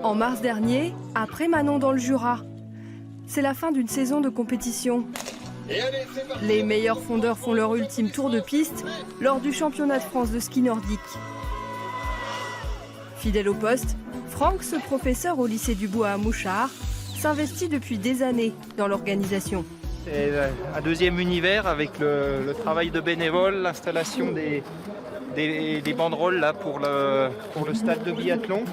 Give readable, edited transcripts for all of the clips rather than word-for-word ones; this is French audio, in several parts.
En mars dernier, après Manon dans le Jura, c'est la fin d'une saison de compétition. Les meilleurs fondeurs font leur ultime tour de piste lors du championnat de France de ski nordique. Fidèle au poste, Franck, ce professeur au lycée du Bois à Mouchard, s'investit depuis des années dans l'organisation. C'est un deuxième univers avec le travail de bénévoles, l'installation des banderoles là, pour le stade de biathlon.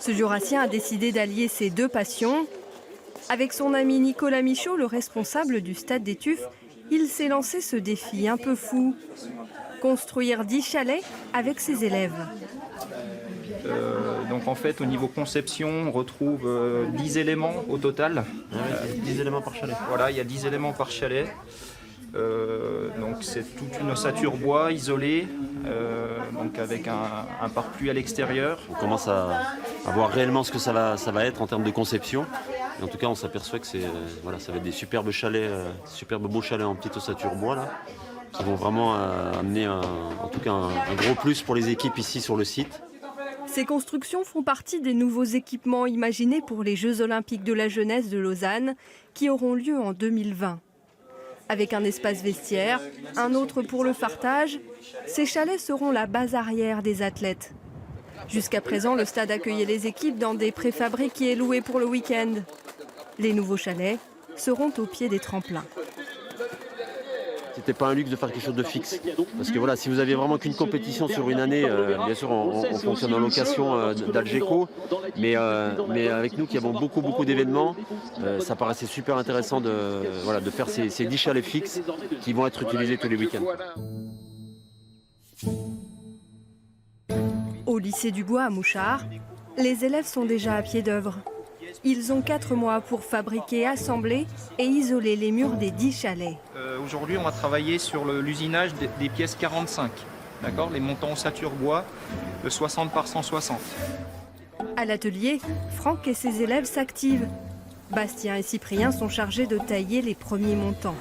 Ce Jurassien a décidé d'allier ses deux passions. Avec son ami Nicolas Michaud, le responsable du stade des Tuffes, il s'est lancé ce défi un peu fou. Construire 10 chalets avec ses élèves. Donc en fait au niveau conception on retrouve 10 éléments au total. 10 éléments par chalet. Voilà, il y a 10 éléments par chalet. Donc c'est toute une ossature bois isolée, donc avec un pare-pluie à l'extérieur. On commence à voir réellement ce que ça va être en termes de conception. Et en tout cas on s'aperçoit que ça va être des superbes chalets, superbes beaux chalets en petite ossature bois là, qui vont vraiment amener en tout cas un gros plus pour les équipes ici sur le site. Ces constructions font partie des nouveaux équipements imaginés pour les Jeux Olympiques de la jeunesse de Lausanne qui auront lieu en 2020. Avec un espace vestiaire, un autre pour le fartage, ces chalets seront la base arrière des athlètes. Jusqu'à présent, le stade accueillait les équipes dans des préfabriqués loués pour le week-end. Les nouveaux chalets seront au pied des tremplins. C'était pas un luxe de faire quelque chose de fixe. Parce que voilà, si vous aviez vraiment qu'une compétition sur une année, bien sûr on fonctionne en location d'Algeco, mais avec nous qui avons beaucoup d'événements, ça paraissait super intéressant de faire ces 10 chalets fixes qui vont être utilisés tous les week-ends. Au lycée du Bois à Mouchard, les élèves sont déjà à pied d'œuvre. Ils ont 4 mois pour fabriquer, assembler et isoler les murs des 10 chalets. Aujourd'hui, on va travailler sur l'usinage des pièces 45, d'accord, les montants ossature bois de 60 par 160. À l'atelier, Franck et ses élèves s'activent. Bastien et Cyprien sont chargés de tailler les premiers montants.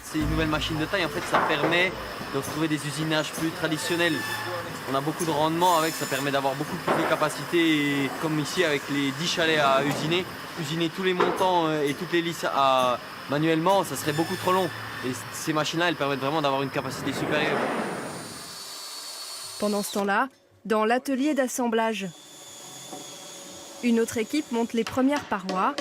Ces nouvelles machines de taille, en fait, ça permet de retrouver des usinages plus traditionnels. On a beaucoup de rendement avec, ça permet d'avoir beaucoup plus de capacité. Et comme ici, avec les 10 chalets à usiner tous les montants et toutes les lisses manuellement, ça serait beaucoup trop long. Et ces machines-là, elles permettent vraiment d'avoir une capacité supérieure. Pendant ce temps-là, dans l'atelier d'assemblage, une autre équipe monte les premières parois.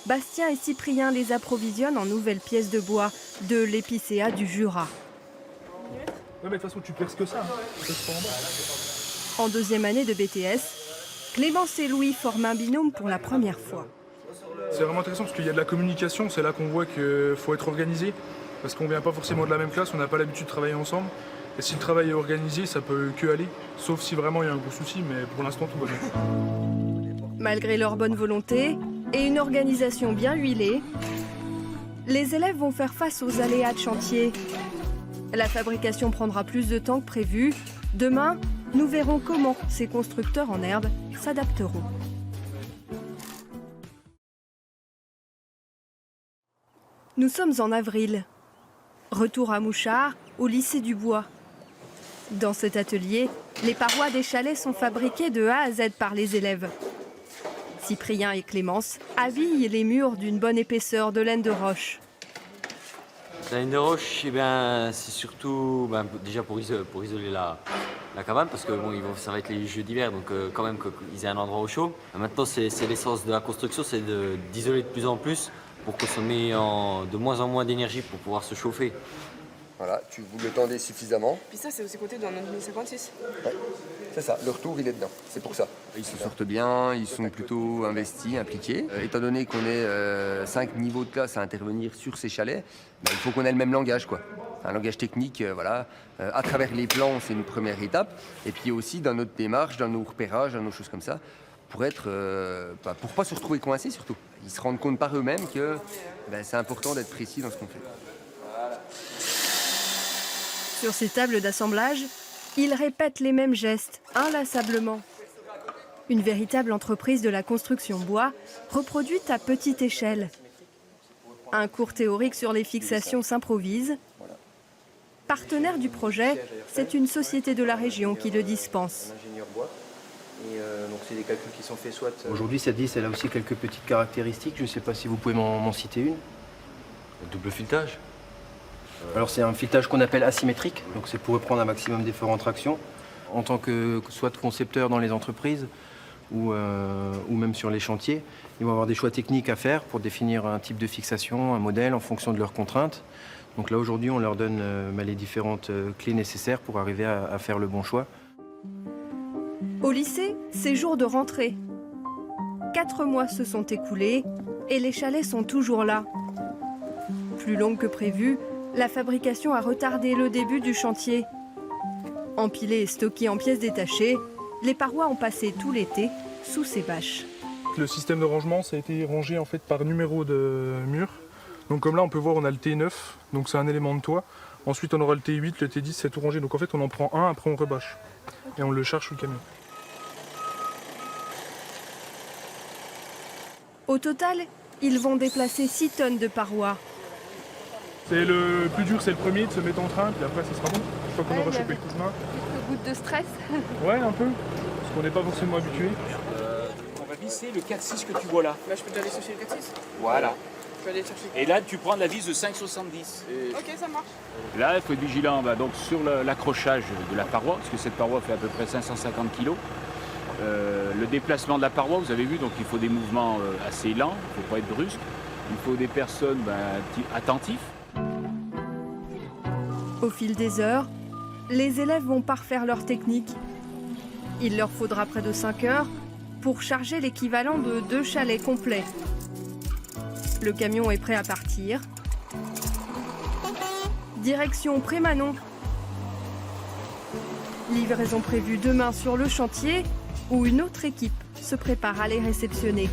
Bastien et Cyprien les approvisionnent en nouvelles pièces de bois de l'épicéa du Jura. Ouais, mais de toute façon, tu perces que ça. En deuxième année de BTS, Clémence et Louis forment un binôme pour la première fois. C'est vraiment intéressant parce qu'il y a de la communication, c'est là qu'on voit qu'il faut être organisé. Parce qu'on ne vient pas forcément de la même classe, on n'a pas l'habitude de travailler ensemble. Et si le travail est organisé, ça peut que aller. Sauf si vraiment il y a un gros souci, mais pour l'instant, tout va bien. Malgré leur bonne volonté et une organisation bien huilée, les élèves vont faire face aux aléas de chantier. La fabrication prendra plus de temps que prévu. Demain, nous verrons comment ces constructeurs en herbe s'adapteront. Nous sommes en avril. Retour à Mouchard, au lycée du Bois. Dans cet atelier, les parois des chalets sont fabriquées de A à Z par les élèves. Cyprien et Clémence habillent les murs d'une bonne épaisseur de laine de roche. La laine de roche, c'est surtout déjà pour isoler la cabane, parce que ça va être les Jeux d'hiver, donc quand même qu'ils aient un endroit au chaud. Maintenant, c'est l'essence de la construction, c'est d'isoler de plus en plus pour consommer de moins en moins d'énergie pour pouvoir se chauffer. Voilà, vous le tendez suffisamment. Puis ça, c'est aussi côté dans notre 1056. Ouais, c'est ça, le retour, il est dedans, c'est pour ça. Ils se sortent bien, ils sont plutôt investis, impliqués. Étant donné qu'on est 5 niveaux de classe à intervenir sur ces chalets, il faut qu'on ait le même langage, quoi. Un langage technique, voilà. À travers les plans, c'est une première étape. Et puis aussi dans notre démarche, dans nos repérages, dans nos choses comme ça, pour pas se retrouver coincés surtout. Ils se rendent compte par eux-mêmes que c'est important d'être précis dans ce qu'on fait. Sur ces tables d'assemblage, ils répètent les mêmes gestes, inlassablement. Une véritable entreprise de la construction bois, reproduite à petite échelle. Un cours théorique sur les fixations s'improvise. Partenaire du projet, c'est une société de la région qui le dispense. Donc c'est des calculs qui sont faits soit... Aujourd'hui, cette vis, elle a aussi quelques petites caractéristiques. Je ne sais pas si vous pouvez m'en citer une. Le double filetage. Alors c'est un filetage qu'on appelle asymétrique, donc c'est pour reprendre un maximum d'efforts en traction. En tant que soit concepteur dans les entreprises ou même sur les chantiers, ils vont avoir des choix techniques à faire pour définir un type de fixation, un modèle en fonction de leurs contraintes. Donc là aujourd'hui, on leur donne les différentes clés nécessaires pour arriver à faire le bon choix. Au lycée, c'est jour de rentrée. 4 mois se sont écoulés et les chalets sont toujours là. Plus longue que prévu, la fabrication a retardé le début du chantier. Empilés et stockés en pièces détachées, les parois ont passé tout l'été sous ces bâches. Le système de rangement, ça a été rangé en fait par numéro de mur. Donc comme là, on peut voir, on a le T9, donc c'est un élément de toit. Ensuite, on aura le T8, le T10, c'est tout rangé. Donc en fait, on en prend un, après on rebâche. Et on le charge sous le camion. Au total, ils vont déplacer 6 tonnes de parois. C'est le plus dur, c'est le premier, de se mettre en train, puis après, ça sera bon. Une fois qu'on aura chopé le coup de main. Quelques gouttes de stress. Ouais, un peu, parce qu'on n'est pas forcément habitué. On va visser le 4-6 que tu vois là. Bah, je peux déjà aller chercher le 4-6. Voilà. Je vais aller le chercher. Et là, tu prends la vis de 5,70. Ok, ça marche. Là, il faut être vigilant donc, sur l'accrochage de la paroi, parce que cette paroi fait à peu près 550 kg. Le déplacement de la paroi, vous avez vu, donc il faut des mouvements assez lents, il ne faut pas être brusque. Il faut des personnes attentives. Au fil des heures, les élèves vont parfaire leur technique. Il leur faudra près de 5 heures pour charger l'équivalent de 2 chalets complets. Le camion est prêt à partir. Direction Prémanon. Livraison prévue demain sur le chantier où une autre équipe se prépare à les réceptionner.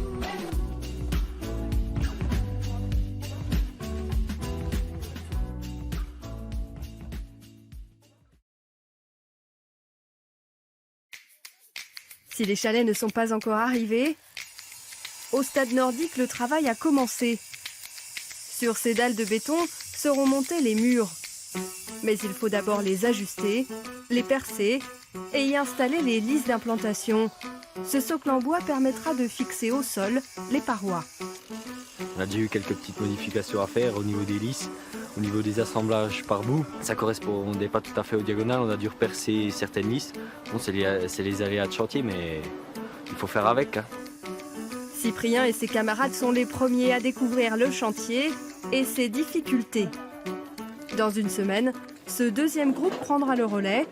Si les chalets ne sont pas encore arrivés, au stade nordique, le travail a commencé. Sur ces dalles de béton seront montés les murs. Mais il faut d'abord les ajuster, les percer et y installer les lisses d'implantation. Ce socle en bois permettra de fixer au sol les parois. On a déjà eu quelques petites modifications à faire au niveau des lisses, au niveau des assemblages par bout. Ça correspondait pas tout à fait aux diagonales, on a dû repercer certaines lisses. Bon, c'est les aléas de chantier, mais il faut faire avec. Cyprien et ses camarades sont les premiers à découvrir le chantier et ses difficultés. Dans une semaine, ce deuxième groupe prendra le relais.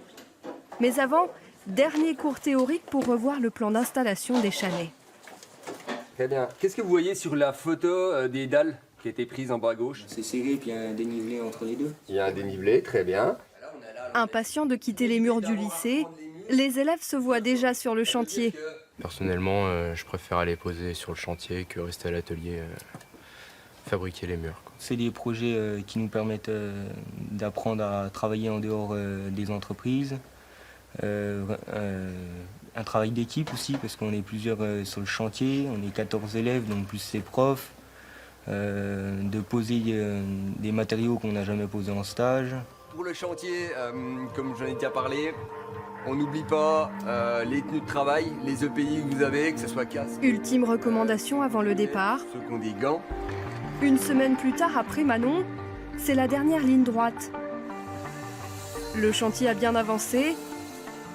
Mais avant, dernier cours théorique pour revoir le plan d'installation des chalets. Très bien. Qu'est-ce que vous voyez sur la photo des dalles qui a été prise en bas à gauche? C'est serré, puis il y a un dénivelé entre les deux. Il y a un dénivelé, très bien. Impatients de quitter les murs du lycée, les élèves se voient déjà sur le chantier. Personnellement, je préfère aller poser sur le chantier que rester à l'atelier, fabriquer les murs. C'est des projets qui nous permettent d'apprendre à travailler en dehors des entreprises. Un travail d'équipe aussi, parce qu'on est plusieurs sur le chantier, on est 14 élèves, donc plus ses profs. De poser des matériaux qu'on n'a jamais posés en stage. Pour le chantier, comme j'en ai déjà parlé, on n'oublie pas les tenues de travail, les EPI que vous avez, que ce soit casque. Ultime recommandation avant le départ. Ceux qui ont des gants. Une semaine plus tard, après Manon, c'est la dernière ligne droite. Le chantier a bien avancé.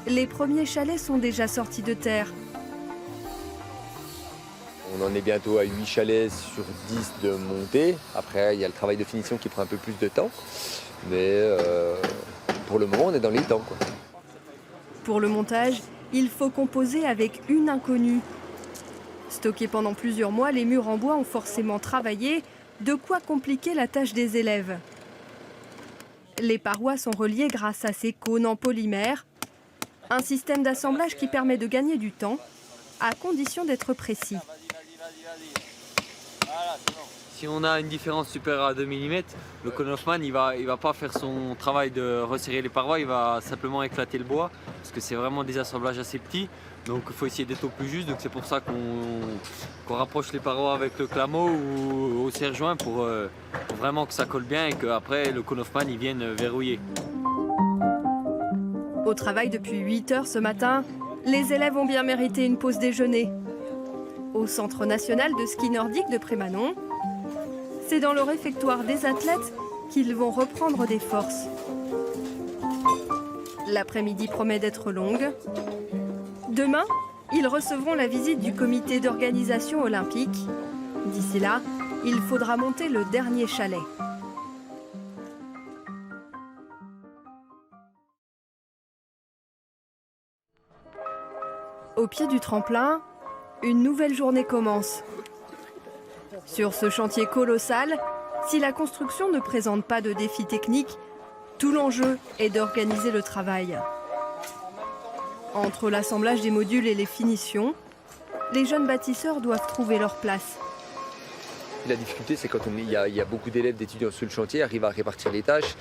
Les premiers chalets sont déjà sortis de terre. On en est bientôt à 8 chalets sur 10 de montée. Après, il y a le travail de finition qui prend un peu plus de temps. Mais pour le moment, on est dans les temps, quoi. Pour le montage, il faut composer avec une inconnue. Stockés pendant plusieurs mois, les murs en bois ont forcément travaillé, de quoi compliquer la tâche des élèves. Les parois sont reliées grâce à ces cônes en polymère. Un système d'assemblage qui permet de gagner du temps, à condition d'être précis. Si on a une différence supérieure à 2 mm, le Konofman il va pas faire son travail de resserrer les parois, il va simplement éclater le bois, parce que c'est vraiment des assemblages assez petits, donc il faut essayer d'être au plus juste, donc c'est pour ça qu'on rapproche les parois avec le clameau ou au serre-joint pour vraiment que ça colle bien et qu'après le Konofman il vienne verrouiller. Au travail depuis 8 heures ce matin, les élèves ont bien mérité une pause déjeuner. Au Centre national de ski nordique de Prémanon, c'est dans le réfectoire des athlètes qu'ils vont reprendre des forces. L'après-midi promet d'être longue. Demain, ils recevront la visite du comité d'organisation olympique. D'ici là, il faudra monter le dernier chalet. Au pied du tremplin, une nouvelle journée commence. Sur ce chantier colossal, si la construction ne présente pas de défis techniques, tout l'enjeu est d'organiser le travail. Entre l'assemblage des modules et les finitions, les jeunes bâtisseurs doivent trouver leur place. La difficulté, c'est quand il y a beaucoup d'élèves, d'étudiants sur le chantier, arrivent à répartir les tâches,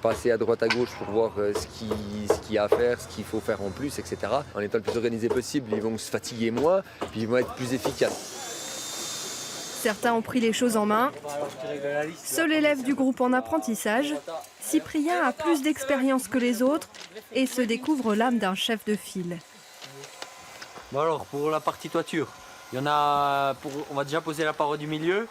passer à droite à gauche pour voir ce qu'il y a à faire, ce qu'il faut faire en plus, etc. En étant le plus organisé possible, ils vont se fatiguer moins, puis ils vont être plus efficaces. Certains ont pris les choses en main. Seul élève du groupe en apprentissage, Cyprien a plus d'expérience que les autres et se découvre l'âme d'un chef de file. Bon alors, pour la partie toiture, il y en a on va déjà poser la paroi du milieu.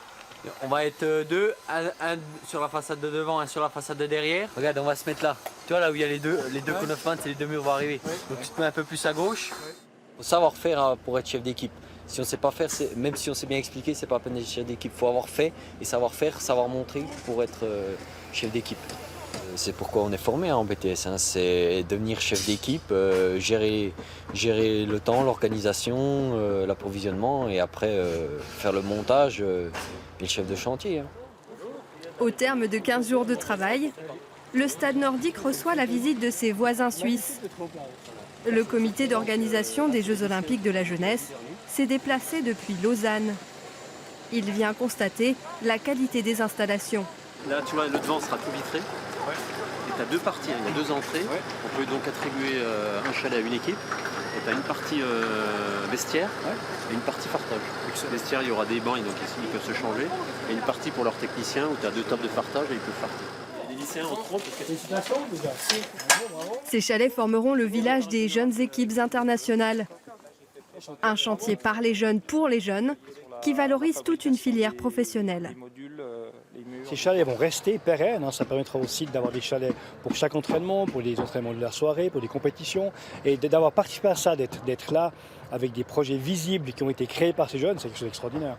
On va être deux, un sur la façade de devant, un sur la façade de derrière. Regarde, on va se mettre là. Tu vois là où il y a les deux conneufs, c'est les deux murs vont arriver. Donc tu te mets un peu plus à gauche. Il faut savoir faire pour être chef d'équipe. Si on ne sait pas faire, même si on sait bien expliquer, c'est pas la peine d'être chef d'équipe. Il faut avoir fait et savoir faire, savoir montrer pour être chef d'équipe. C'est pourquoi on est formé en BTS, hein. C'est devenir chef d'équipe, gérer le temps, l'organisation, l'approvisionnement et après faire le montage et le chef de chantier. Hein. Au terme de 15 jours de travail, le stade nordique reçoit la visite de ses voisins suisses. Le comité d'organisation des Jeux olympiques de la jeunesse s'est déplacé depuis Lausanne. Il vient constater la qualité des installations. Là, tu vois, le devant sera tout vitré. Et tu as deux parties, il y a deux entrées. On peut donc attribuer un chalet à une équipe. Et tu as une partie vestiaire et une partie fartage. Vestiaire, il y aura des bancs, donc ici, ils peuvent se changer. Et une partie pour leurs techniciens où tu as deux tables de fartage et ils peuvent farter. Les lycéens en trompe. Ces chalets formeront le village des jeunes équipes internationales. Un chantier par les jeunes pour les jeunes qui valorise toute une filière professionnelle. Ces chalets vont rester pérennes, hein. Ça permettra aussi d'avoir des chalets pour chaque entraînement, pour les entraînements de la soirée, pour les compétitions. Et d'avoir participé à ça, d'être là avec des projets visibles qui ont été créés par ces jeunes, c'est quelque chose d'extraordinaire.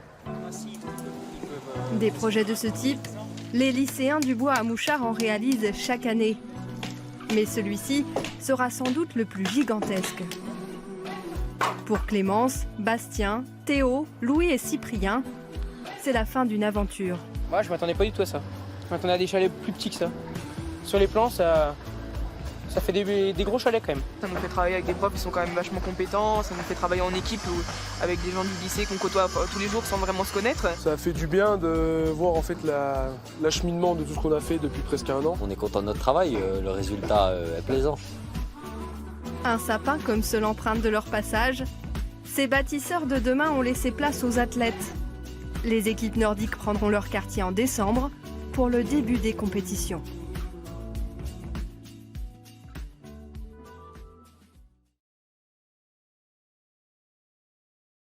Des projets de ce type, les lycéens du Bois à Mouchard en réalisent chaque année. Mais celui-ci sera sans doute le plus gigantesque. Pour Clémence, Bastien, Théo, Louis et Cyprien, c'est la fin d'une aventure. Moi, je m'attendais pas du tout à ça. Je m'attendais à des chalets plus petits que ça. Sur les plans, ça fait des gros chalets quand même. Ça nous fait travailler avec des profs qui sont quand même vachement compétents, ça nous fait travailler en équipe avec des gens du lycée qu'on côtoie tous les jours sans vraiment se connaître. Ça fait du bien de voir en fait l'acheminement de tout ce qu'on a fait depuis presque un an. On est content de notre travail, le résultat est plaisant. Un sapin comme seule empreinte de leur passage, ces bâtisseurs de demain ont laissé place aux athlètes. Les équipes nordiques prendront leur quartier en décembre pour le début des compétitions.